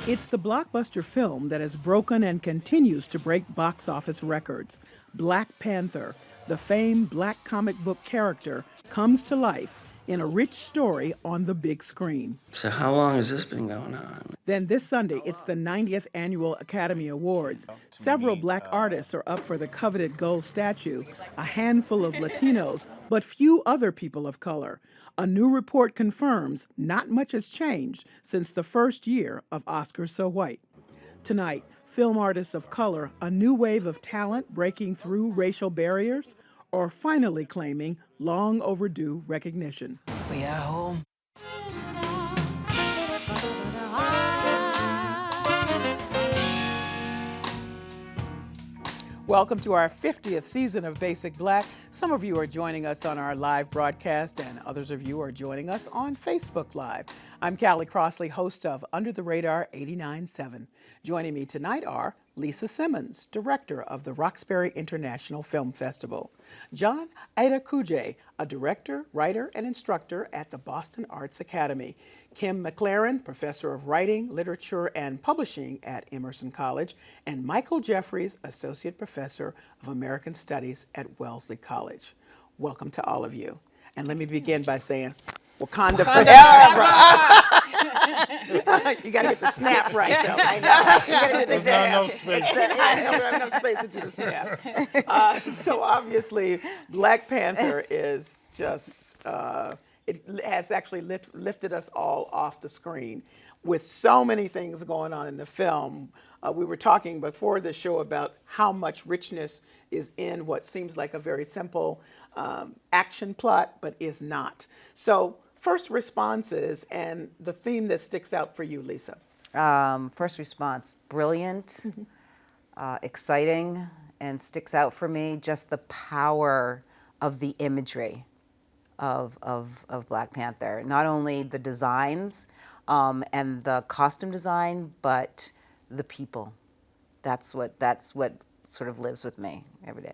It's the blockbuster film that has broken and continues to break box office records. Black Panther, the famed black comic book character, comes to life in a rich story on the big screen. So how long has this been going on? Then this Sunday, it's the 90th Annual Academy Awards. Several black artists are up for the coveted gold statue, a handful of Latinos, but few other people of color. A new report confirms not much has changed since the first year of Oscars So White. Tonight, film artists of color, a new wave of talent breaking through racial barriers, or finally claiming long overdue recognition. We are home. Welcome to our 50th season of Basic Black. Some of you are joining us on our live broadcast, and others of you are joining us on Facebook Live. I'm Callie Crossley, host of Under the Radar 89.7. Joining me tonight are Lisa Simmons, director of the Roxbury International Film Festival; John Adekoje, a director, writer, and instructor at the Boston Arts Academy; Kim McLarin, professor of writing, literature, and publishing at Emerson College; and Michael Jeffries, associate professor of American Studies at Wellesley College. Welcome to all of you. And let me begin by saying, Wakanda forever. You got to get the snap right, though. I know. You got to get the There's not enough space. I don't have enough space to do the snap. So obviously, Black Panther is just, it has actually lifted us all off the screen. With so many things going on in the film, we were talking before the show about how much richness is in what seems like a very simple action plot, but is not. So first responses and the theme that sticks out for you, Lisa. First response, brilliant, exciting, and sticks out for me just the power of the imagery of Black Panther. Not only the designs and the costume design, but the people. That's what sort of lives with me every day.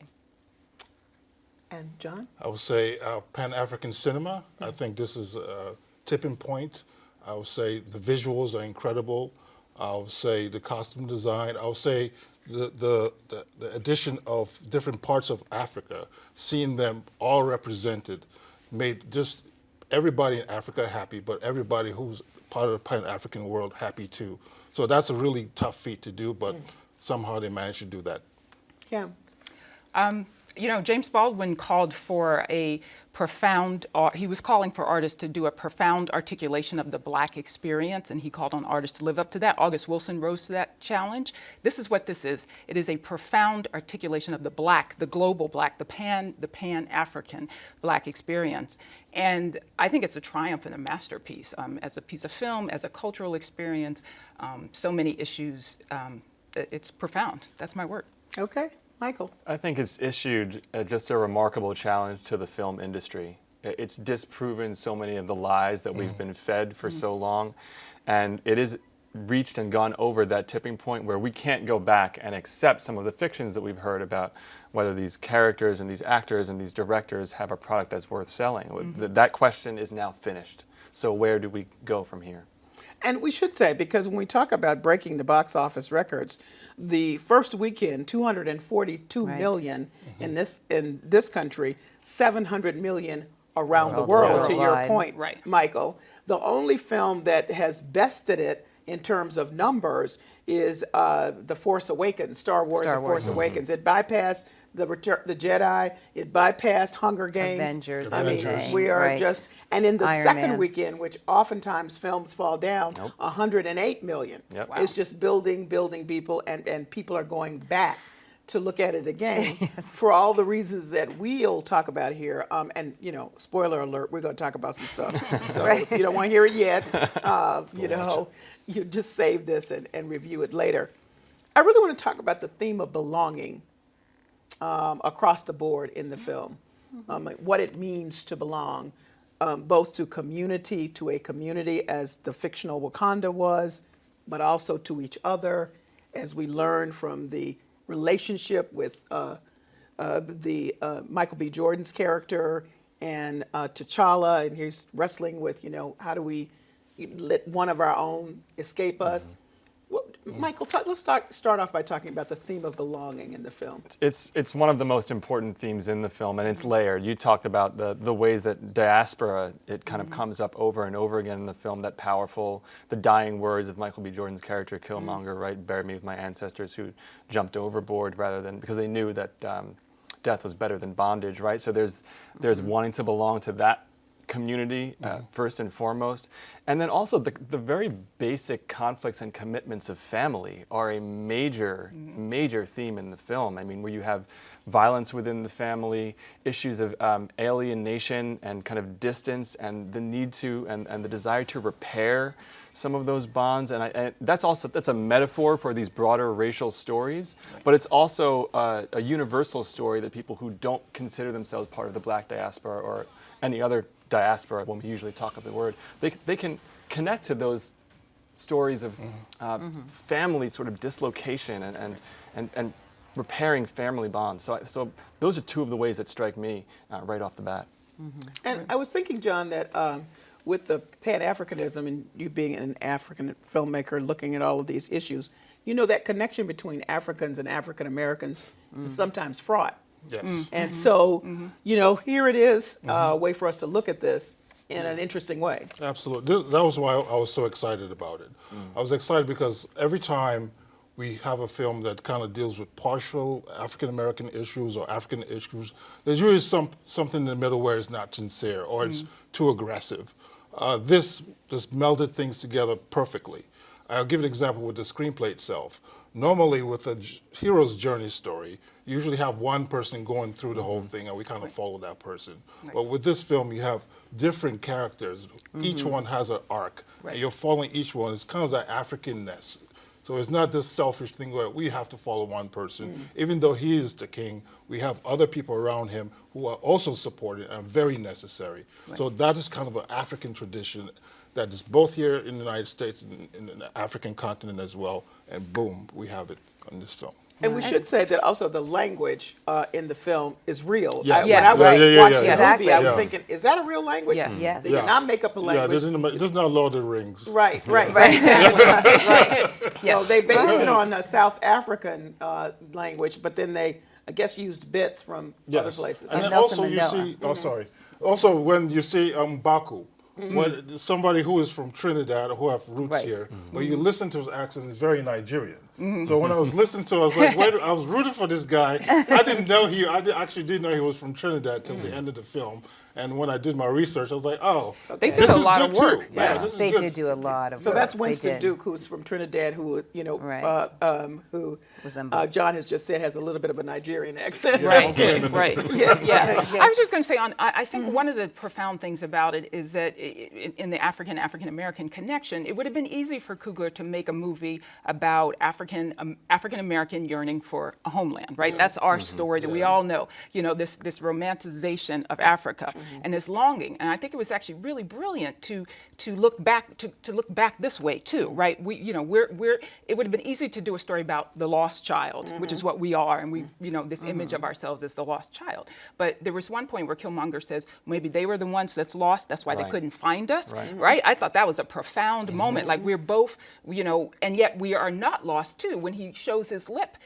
And John? I would say Pan-African cinema. I think this is a tipping point. I would say the visuals are incredible. I would say the costume design. I would say the addition of different parts of Africa, seeing them all represented, made just everybody in Africa happy, but everybody who's part of the Pan-African world happy too. So that's a really tough feat to do, but somehow they managed to do that. Kim? You know, James Baldwin called for a profound, he was calling for artists to do a profound articulation of the Black experience, and he called on artists to live up to that. August Wilson rose to that challenge. This is what this is. It is a profound articulation of the Black, the global Black, the Pan-African Black experience. And I think it's a triumph and a masterpiece as a piece of film, as a cultural experience, so many issues. It's profound. That's my word. Okay. Michael? I think it's issued just a remarkable challenge to the film industry. It's disproven so many of the lies that we've been fed for so long, and it is reached and gone over that tipping point where we can't go back and accept some of the fictions that we've heard about whether these characters and these actors and these directors have a product that's worth selling. That question is now finished. So where do we go from here? And we should say, because when we talk about breaking the box office records, the first weekend, 242 million in this country, 700 million around the world, to your point, Right. Michael. The only film that has bested it in terms of numbers is The Force Awakens, Star Wars: The Force Awakens. It bypassed the Jedi, it bypassed Hunger Games. Avengers, I mean, everything. we are Right. just, and in the Iron second Man. weekend, which oftentimes films fall down, 108 million. Yep. Wow. It's just building people, and people are going back to look at it again for all the reasons that we'll talk about here. And, you know, spoiler alert, we're going to talk about some stuff. So if you don't want to hear it yet, you know, you just save this and review it later. I really want to talk about the theme of belonging across the board in the film, what it means to belong, both to community, to a community as the fictional Wakanda was, but also to each other, as we learn from the relationship with Michael B. Jordan's character and T'Challa, and he's wrestling with, you know, how do we let one of our own escape us? Michael, let's start off by talking about the theme of belonging in the film. It's one of the most important themes in the film, and it's layered. You talked about the ways that diaspora, it kind of comes up over and over again in the film, that powerful, the dying words of Michael B. Jordan's character, Killmonger, right? Bury me with my ancestors who jumped overboard rather than, because they knew that death was better than bondage, right? So there's wanting to belong to that community first and foremost, and then also the very basic conflicts and commitments of family are a major theme in the film. I mean, where you have violence within the family, issues of alienation and kind of distance, and the need to and the desire to repair some of those bonds, and that's a metaphor for these broader racial stories, but it's also a universal story that people who don't consider themselves part of the Black diaspora or any other diaspora, when we usually talk of the word, they can connect to those stories of family sort of dislocation and repairing family bonds. So those are two of the ways that strike me right off the bat. And I was thinking, John, that with the Pan-Africanism and you being an African filmmaker looking at all of these issues, you know, that connection between Africans and African Americans is sometimes fraught. Yes. And so, you know, here it is, a way for us to look at this in an interesting way. Absolutely. That was why I was so excited about it. I was excited because every time we have a film that kind of deals with partial African-American issues or African issues, there's usually something in the middle where it's not sincere or it's too aggressive. This just melded things together perfectly. I'll give an example with the screenplay itself. Normally with a hero's journey story, you usually have one person going through the whole thing and we kind of follow that person. Right. But with this film, you have different characters. Each one has an arc. Right. And you're following each one. It's kind of that Africanness. So it's not this selfish thing where we have to follow one person. Even though he is the king, we have other people around him who are also supported and very necessary. Right. So that is kind of an African tradition that is both here in the United States and in the African continent as well. And boom, we have it on this film. And we should say that also the language in the film is real. Yes. When I watched the Exactly. movie, I was thinking, is that a real language? Yes. Yes. They did not make up a language. Yeah, this is not Lord of the Rings. Right. Right. So they based it on the South African language, but then they, I guess, used bits from other places. And then Nelson also Mandela. you see, also when you see Baku, when somebody who is from Trinidad or who have roots here, but you listen to his accent, it's very Nigerian. So when I was listening to it, I was like, wait, I was rooting for this guy. I didn't know actually didn't know he was from Trinidad till the end of the film. And when I did my research, I was like, oh, They this did a is lot good of work. too. Yeah. This is They good. did do a lot of So work. that's They Winston did. Duke, who's from Trinidad, who Right. who Resembles. John has just said has a little bit of a Nigerian accent. Right. Yes. Yeah. I was just going to say, I think one of the profound things about it is that in the African-American connection, it would have been easy for Coogler to make a movie about African-American yearning for a homeland, right? That's our story that we all know, you know, this romanticization of Africa and this longing. And I think it was actually really brilliant to look back to look back this way too, right? It would have been easy to do a story about the lost child, which is what we are, and we, you know, this image of ourselves as the lost child. But there was one point where Killmonger says maybe they were the ones that's lost, that's why they couldn't find us, right? I thought that was a profound moment. Like we're both, you know, and yet we are not lost too. When he shows his lip,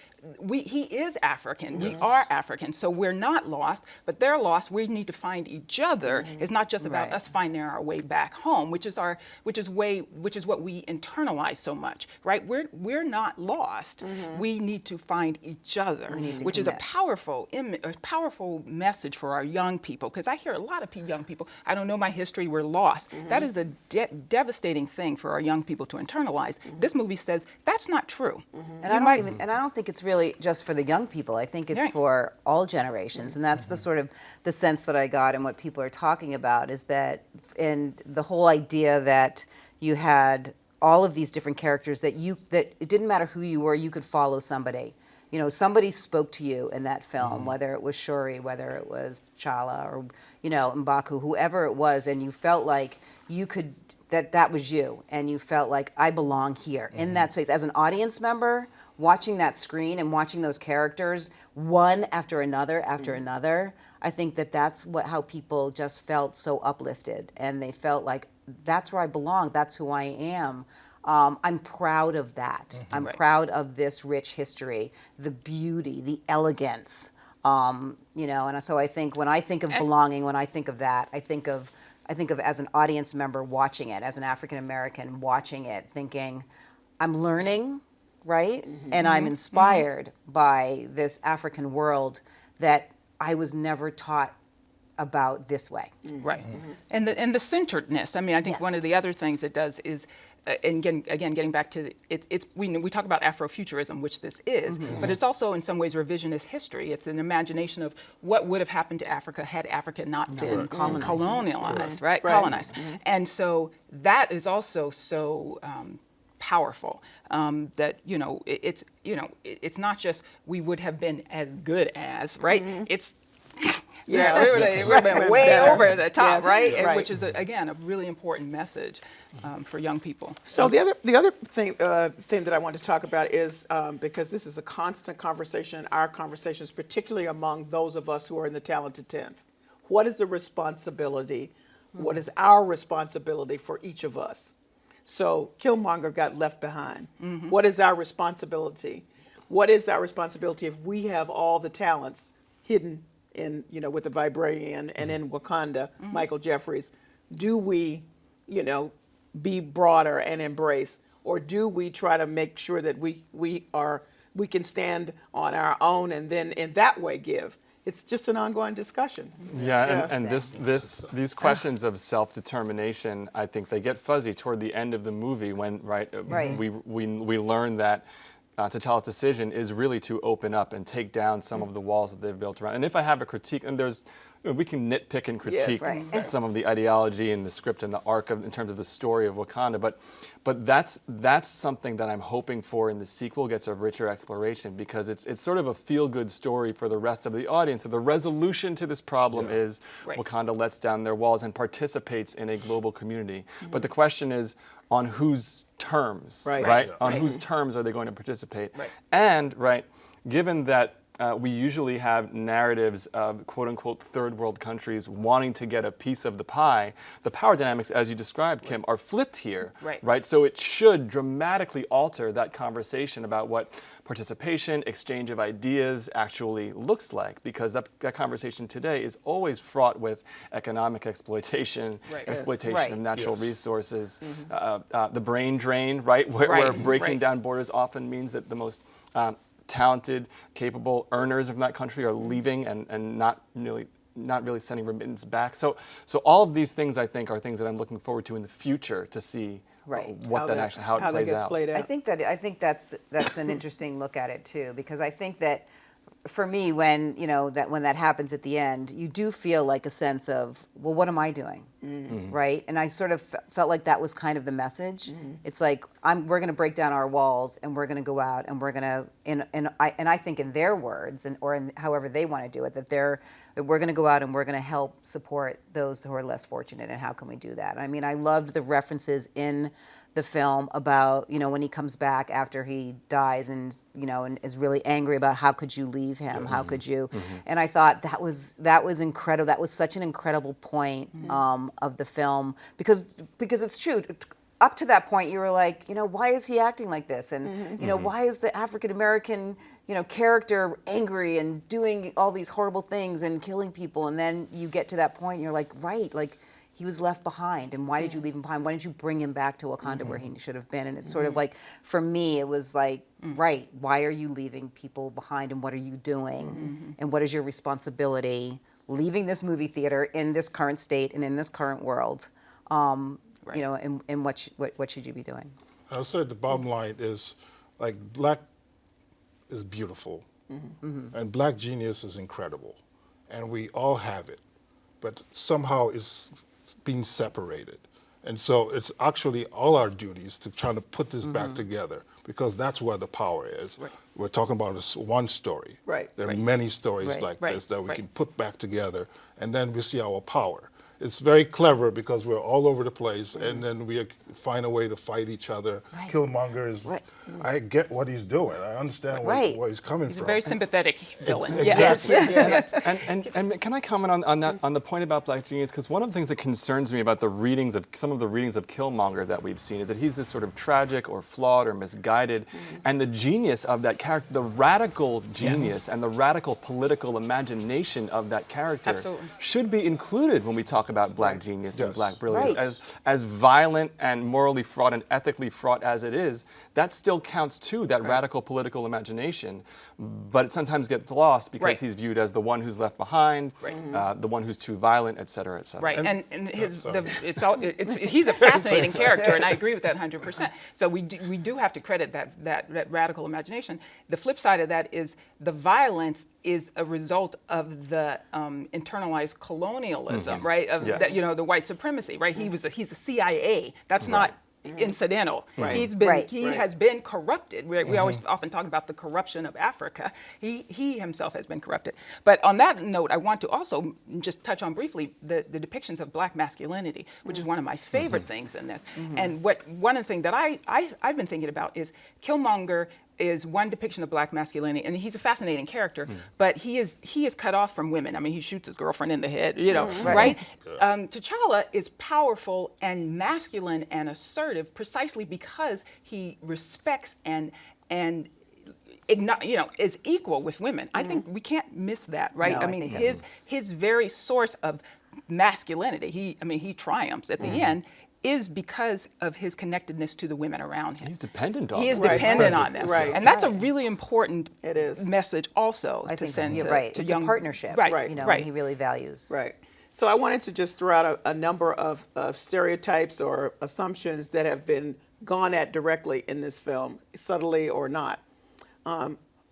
he is African. We are African, so we're not lost, but they're lost. We need to find each other. It's not just about us finding our way back home, which is what we internalize so much, right? We're not lost. We need to find each other, which is a powerful message for our young people. Because I hear a lot of young people, I don't know my history, we're lost. That is a devastating thing for our young people to internalize. This movie says that's not true. And I don't think it's really just for the young people. I think it's for all generations, and that's the sort of the sense that I got and what people are talking about is that, and the whole idea that you had all of these different characters that it didn't matter who you were, you could follow somebody. You know, somebody spoke to you in that film, whether it was Shuri, whether it was Chala, or, you know, M'Baku, whoever it was, and you felt like you could, that was you, and you felt like I belong here in that space. As an audience member, watching that screen and watching those characters one after another, I think that's how people just felt so uplifted, and they felt like that's where I belong, that's who I am. I'm proud of that. I'm proud of this rich history, the beauty, the elegance, you know, and so I think when I think of belonging, when I think of that, I think of as an audience member watching it, as an African American watching it, thinking, I'm learning, right? And I'm inspired by this African world that I was never taught about this way. Right. And the centeredness. I mean, I think Yes. one of the other things it does is, and getting back to we talk about Afrofuturism, which this is, but it's also in some ways revisionist history. It's an imagination of what would have happened to Africa had Africa not been colonized, right? Colonized. And so that is also so powerful that it's not just we would have been as good as, right? It's we would have been way over the top, right? And which is again a really important message for young people. So the other thing that I want to talk about is because this is a constant conversation in our conversations, particularly among those of us who are in the talented 10th. What is the responsibility? What is our responsibility for each of us? So Killmonger got left behind. What is our responsibility? What is our responsibility if we have all the talents hidden in, with the Vibranian and in Wakanda, Michael Jeffries? Do we, be broader and embrace, or do we try to make sure that we can stand on our own and then in that way give? It's just an ongoing discussion. Yeah, and these questions of self-determination, I think they get fuzzy toward the end of the movie when we learn that T'Challa's decision is really to open up and take down some of the walls that they've built around. And if I have a critique, and we can nitpick and critique some of the ideology and the script and the arc in terms of the story of Wakanda, but that's something that I'm hoping for in the sequel gets a richer exploration, because it's sort of a feel-good story for the rest of the audience. So the resolution to this problem is Wakanda lets down their walls and participates in a global community. But the question is, on whose terms, right? On whose terms are they going to participate? And, given that we usually have narratives of quote-unquote third world countries wanting to get a piece of the pie, the power dynamics, as you described, Kim, are flipped here, right? So it should dramatically alter that conversation about what participation, exchange of ideas actually looks like, because that conversation today is always fraught with economic exploitation, exploitation of natural resources, the brain drain, where breaking down borders often means that the most talented, capable earners of that country are leaving and not really sending remittance back. So all of these things, I think, are things that I'm looking forward to in the future to see how it plays out. I think that's an interesting look at it too, because I think that for me, when that happens at the end, you do feel like a sense of, well, what am I doing, right? And I sort of felt like that was kind of the message. It's like we're going to break down our walls, and we're going to go out, and we're going to, and I think in their words, or in however they want to do it, that we're going to go out and we're going to help support those who are less fortunate. And how can we do that? I mean, I loved the references in the film about, when he comes back after he dies and, and is really angry about how could you leave him? How could you? And I thought that was incredible. That was such an incredible point of the film, because it's true. Up to that point, you were like, why is he acting like this? And, why is the African American, character angry and doing all these horrible things and killing people? And then you get to that point and you're like, he was left behind, and why did you leave him behind? Why didn't you bring him back to Wakanda where he should have been? And it's sort of like, for me, it was like, why are you leaving people behind, and what are you doing? And what is your responsibility leaving this movie theater in this current state and in this current world? And what should you be doing? I would say the bottom line is, like, Black is beautiful, and Black genius is incredible, and we all have it, but somehow it's being separated. And so it's actually all our duties to try to put this back together, because that's where the power is. We're talking about this one story. There are many stories like this that we can put back together, and then we see our power. it's very clever because we're all over the place, and then we find a way to fight each other. Right. Killmonger is, Right. I get what he's doing. I understand Right. where he's coming He's from. a very sympathetic villain. Exactly. Yes. And can I comment on that, on the point about Black Genius? Because one of the things that concerns me about some of the readings of Killmonger that we've seen is that he's this sort of tragic or flawed or misguided, and the genius of that character, the radical genius and the radical political imagination of that character Absolutely. should be included when we talk about Black genius and Yes. Black brilliance. Right. As violent and morally fraught and ethically fraught as it is, that still counts too, that radical political imagination. But it sometimes gets lost because Right. he's viewed as the one who's left behind, the one who's too violent, et cetera, et cetera. Right, And- and his sorry. he's a fascinating character, and I agree with that 100%. So we do have to credit that radical imagination. The flip side of that is the violence is a result of the internalized colonialism, right? Of Yes. the white supremacy, right? He's a CIA. That's not incidental. He's been Right. he has been corrupted. We always often talk about the corruption of Africa. He himself has been corrupted. But on that note, I want to also just touch on briefly the depictions of Black masculinity, which is one of my favorite things in this. And one of the things that I've been thinking about is Killmonger is one depiction of Black masculinity, and he's a fascinating character, but he is cut off from women. I mean, he shoots his girlfriend in the head, right? T'Challa is powerful and masculine and assertive precisely because he respects and is equal with women. I think we can't miss that, right? No, I I mean, think his very source of masculinity, he triumphs at the end, is because of his connectedness to the women around him. He's dependent on He is them. dependent on them. Right. And that's a really important It is. message also I to think send you're to, right. to It's young a partnership, Right, Right. you know, right. and he really values. Right. So I wanted to just throw out a number of stereotypes or assumptions that have been gone at directly in this film, subtly or not.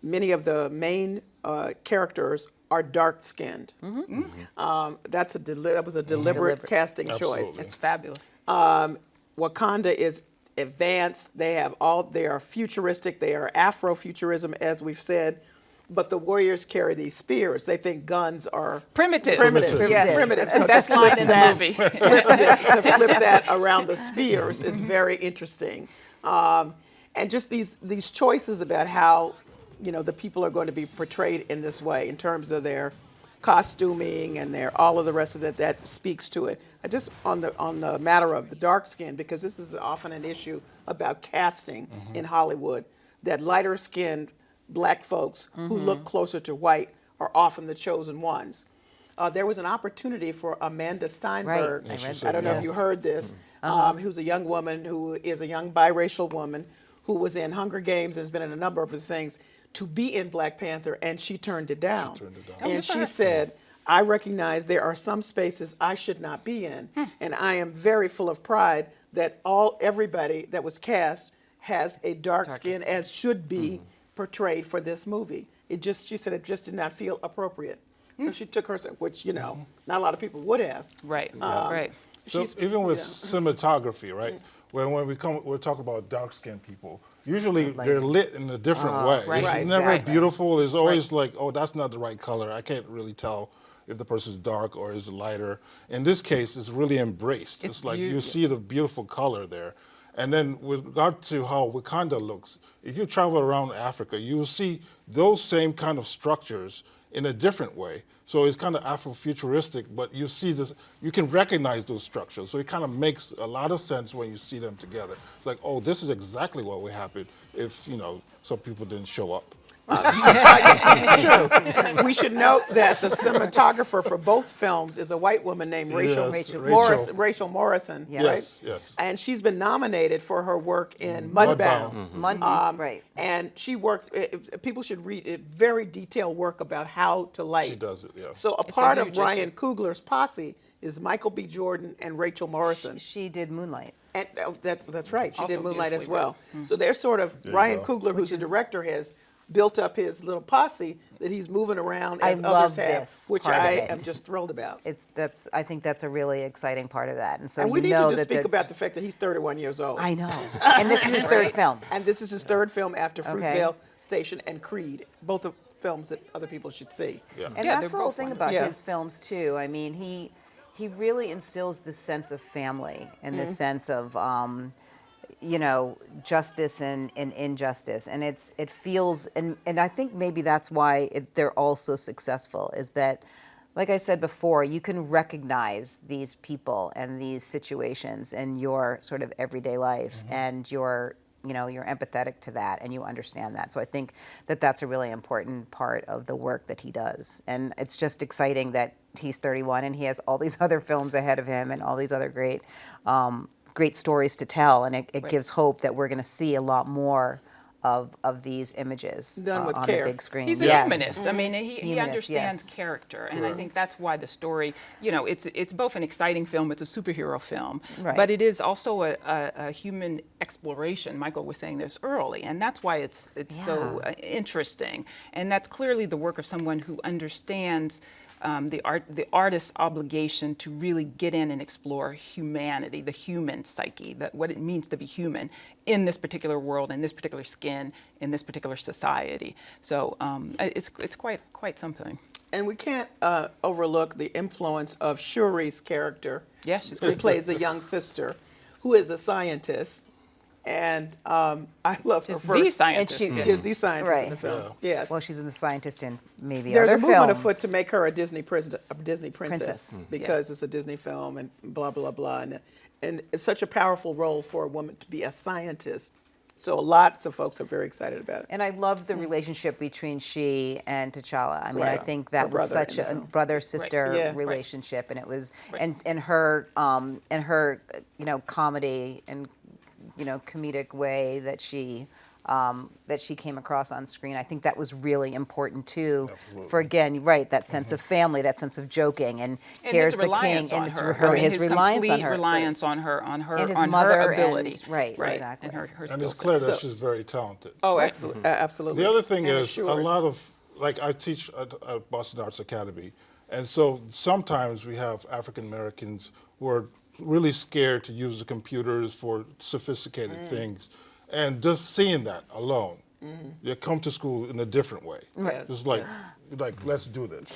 Many of the main characters are dark-skinned. That was a deliberate casting choice. Absolutely. It's fabulous. Wakanda is advanced. They are futuristic. They are Afrofuturism, as we've said. But the warriors carry these spears. They think guns are Primitive. Yes. Primitive. That's the So best to flip line in the that- movie. to flip that around the spears is very interesting. And just these choices about how the people are going to be portrayed in this way in terms of their costuming and all of the rest of it, that speaks to it. Just on the matter of the dark skin, because this is often an issue about casting in Hollywood, that lighter skinned Black folks who look closer to white are often the chosen ones. There was an opportunity for Amanda Steinberg. Right, I read I don't know that. if you Yes. heard this. Who's a young woman who is a young biracial woman who was in Hunger Games and has been in a number of other things, to be in Black Panther, and she turned it down. And she said, I recognize there are some spaces I should not be in, and I am very full of pride that everybody that was cast has a dark skin, as should be portrayed for this movie. She said it just did not feel appropriate. So she took her, which, not a lot of people would have. Right, right. So even with cinematography, right? When we talk about dark-skinned people, usually they're lit in a different way. right, It's right, never exactly. beautiful. It's always like, oh, that's not the right color. I can't really tell if the person's dark or is lighter. In this case, it's really embraced. It's like you see the beautiful color there. And then with regard to how Wakanda looks, if you travel around Africa, you will see those same kind of structures in a different way. So it's kind of Afrofuturistic, but you see this, you can recognize those structures. So it kind of makes a lot of sense when you see them together. It's like, oh, this is exactly what would happen if, some people didn't show up. This is true. We should note that the cinematographer for both films is a white woman named Rachel Morrison. Yeah. Yes, right? yes. And she's been nominated for her work in Mudbound. Right. And she worked, people should read it, very detailed work about how to light. She does it, yeah. So a part of huge Ryan Coogler's posse is Michael B. Jordan and Rachel Morrison. She did Moonlight. And that's right. She Also did Moonlight as beautifully well. written. So they're sort of, you Ryan go. Coogler, who's the director, has built up his little posse that he's moving around I as love others have, this which part of I it. am just thrilled about. I think that's a really exciting part of that. And so And we you need know to just that speak that's- about the fact that he's 31 years old. I know. And this is his third film. And this is his third film after Okay. Fruitvale Station and Creed, both of films that other people should see. Yeah. And Yeah, that's they're the whole both thing wonderful. about Yeah. his films too. I mean, he really instills this sense of family and this sense of, you know, justice and injustice. And it feels, and I think maybe that's why they're all so successful, is that, like I said before, you can recognize these people and these situations in your sort of everyday life, and you're empathetic to that, and you understand that. So I think that that's a really important part of the work that he does. And it's just exciting that he's 31 and he has all these other films ahead of him and all these other great stories to tell. And it gives hope that we're going to see a lot more of these images Done with on care. the big screen. He's a humanist. I mean, he Humanist, understands yes. character, and I think that's why the story, you know, it's both an exciting film, it's a superhero film, Right. but it is also a human exploration. Michael was saying this early, and that's why it's so interesting. And that's clearly the work of someone who understands the artist's obligation to really get in and explore humanity, the human psyche, what it means to be human in this particular world, in this particular skin, in this particular society. So it's quite something. And we can't overlook the influence of Shuri's character, Yes, she's who great. plays a young sister, who is a scientist. And I love her She's first. the scientist. And Is the scientist in Right. the film. Yes. Well, she's in the scientist in maybe There's other a movement films. afoot to make her a Disney princess Princess. because it's a Disney film and blah blah blah, and it's such a powerful role for a woman to be a scientist. So lots of folks are very excited about it. And I love the relationship between she and T'Challa. I mean, I Right. think Her that was brother such in the a film. brother-sister Right. Yeah. Right. relationship, and it was, Right. and her you know, comedy and, you know, comedic way that she came across on screen. I think that was really important too. Absolutely. For again, right, that sense of family, that sense of joking, and here's his the king, reliance and on it's her. her, I mean, his reliance on complete her, reliance on her, and his on mother, her ability, and, right, Right. exactly. and her And skill it's clear set. that So- she's very talented. Oh, absolutely. The other thing And is assured. a lot of, like I teach at Boston Arts Academy, and so sometimes we have African Americans who are really scared to use the computers for sophisticated things. And just seeing that alone, you come to school in a different way. Right. It's like let's do this.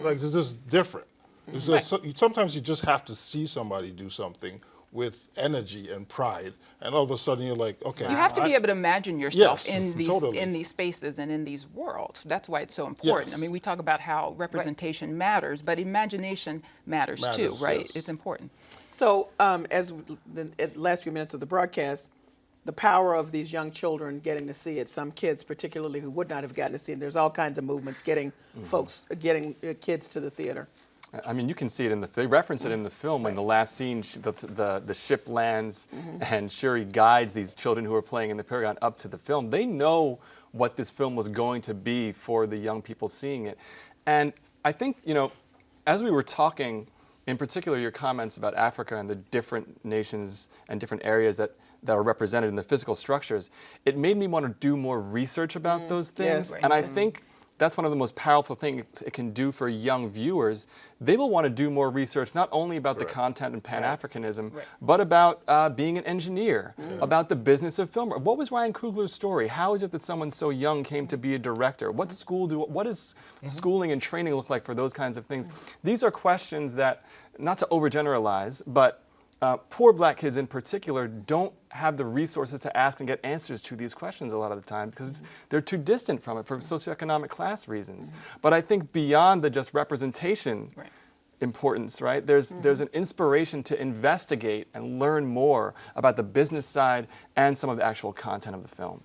Like this is different. It's just, sometimes you just have to see somebody do something with energy and pride, and all of a sudden you're like, okay. You have to be able to imagine yourself Yes, in these totally. in these spaces and in these worlds. That's why it's so important. Yes. I mean, we talk about how representation matters, but imagination matters too, Matters, right? yes. It's important. So, as the last few minutes of the broadcast, the power of these young children getting to see it, some kids particularly who would not have gotten to see it, there's all kinds of movements getting getting kids to the theater. I mean, you can see it they reference it in the film when the last scene, the ship lands and Shuri guides these children who are playing in the Paragon up to the film. They know what this film was going to be for the young people seeing it. And I think, you know, as we were talking, in particular your comments about Africa and the different nations and different areas that are represented in the physical structures, it made me want to do more research about those things. Yes. And I think that's one of the most powerful things it can do for young viewers. They will want to do more research, not only about the content and Pan-Africanism, but about being an engineer, about the business of film. What was Ryan Coogler's story? How is it that someone so young came to be a director? What does schooling and training look like for those kinds of things? These are questions that, not to overgeneralize, but poor black kids in particular don't have the resources to ask and get answers to these questions a lot of the time because they're too distant from it for socioeconomic class reasons. But I think beyond the just representation importance, right? There's an inspiration to investigate and learn more about the business side and some of the actual content of the film.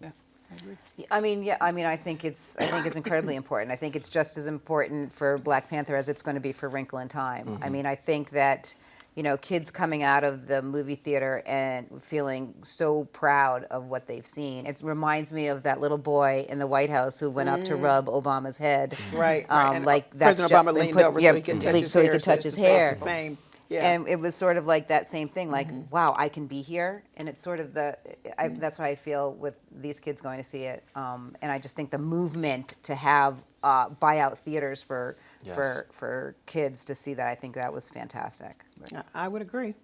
Yeah, I agree. I think it's incredibly important. I think it's just as important for Black Panther as it's going to be for Wrinkle in Time. I mean, I think that, you know, kids coming out of the movie theater and feeling so proud of what they've seen. It reminds me of that little boy in the White House who went up to rub Obama's head. Right. And Like that's President Obama leaned over so he could touch his so he hair. could touch his it's hair. the same. Yeah. And it was sort of like that same thing, like, wow, I can be here. And it's sort of that's how I feel with these kids going to see it. And I just think the movement to have buyout theaters for kids to see that, I think that was fantastic. I would agree.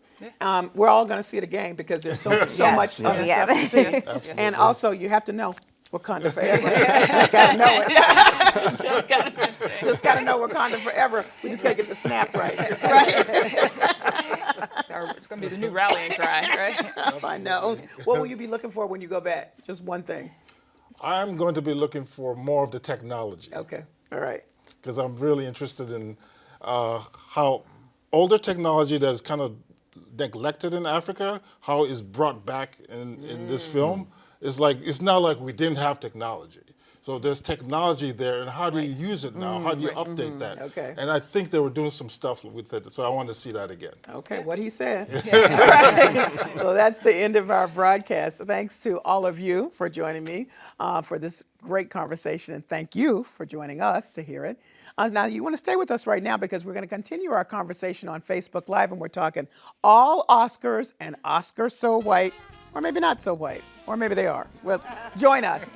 We're all going to see it again because there's so much other Yeah. stuff to see. And also, you have to know Wakanda forever. You just got to know it. just gotta know Wakanda forever. We just gotta get the snap right. Right? It's going to be the new rallying cry, right? I know. What will you be looking for when you go back? Just one thing. I'm going to be looking for more of the technology. Okay. All right. Because I'm really interested in how older technology that is kind of neglected in Africa, how it's brought back in this film. It's not like we didn't have technology. So there's technology there, and how do you use it now? How do you update that? Okay. And I think they were doing some stuff with it, so I want to see that again. Okay, what he said. All right. Well, that's the end of our broadcast. Thanks to all of you for joining me for this great conversation, and thank you for joining us to hear it. Now, you want to stay with us right now because we're going to continue our conversation on Facebook Live, and we're talking all Oscars and Oscars so white, or maybe not so white, or maybe they are. Well, join us.